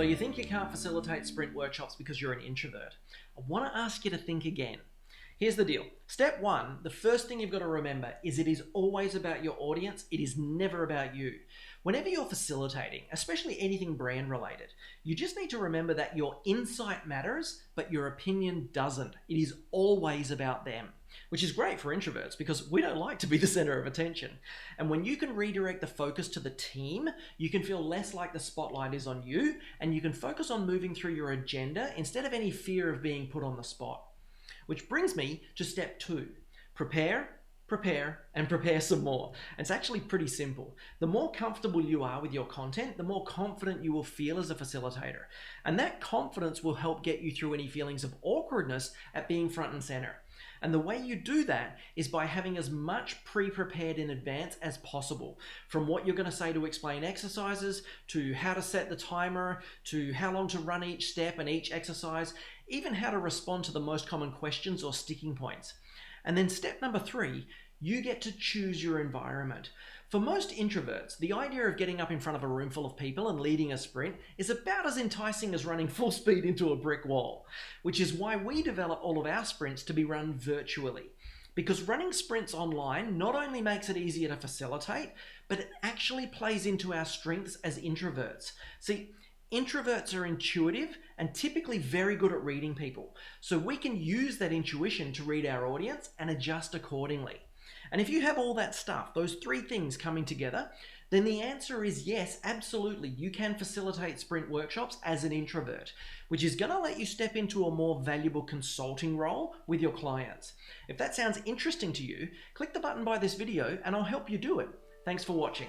So you think you can't facilitate sprint workshops because you're an introvert? I want to ask you to think again. Here's the deal. Step one, the first thing you've got to remember is it is always about your audience. It is never about you. Whenever you're facilitating, especially anything brand related, you just need to remember that your insight matters, but your opinion doesn't. It is always about them, which is great for introverts because we don't like to be the center of attention. And when you can redirect the focus to the team, you can feel less like the spotlight is on you, and you can focus on moving through your agenda instead of any fear of being put on the spot. Which brings me to step two. Prepare, and prepare some more. It's actually pretty simple. The more comfortable you are with your content, the more confident you will feel as a facilitator. And that confidence will help get you through any feelings of awkwardness at being front and center. And the way you do that is by having as much pre-prepared in advance as possible. From what you're going to say to explain exercises, to how to set the timer, to how long to run each step and each exercise, even how to respond to the most common questions or sticking points. And then step number three, you get to choose your environment. For most introverts, the idea of getting up in front of a room full of people and leading a sprint is about as enticing as running full speed into a brick wall, which is why we develop all of our sprints to be run virtually. Because running sprints online not only makes it easier to facilitate, but it actually plays into our strengths as introverts. See, introverts are intuitive and typically very good at reading people, so we can use that intuition to read our audience and adjust accordingly. And if you have all that stuff, those three things coming together, then the answer is yes, absolutely, you can facilitate sprint workshops as an introvert, which is going to let you step into a more valuable consulting role with your clients. If that sounds interesting to you, click the button by this video and I'll help you do it. Thanks for watching.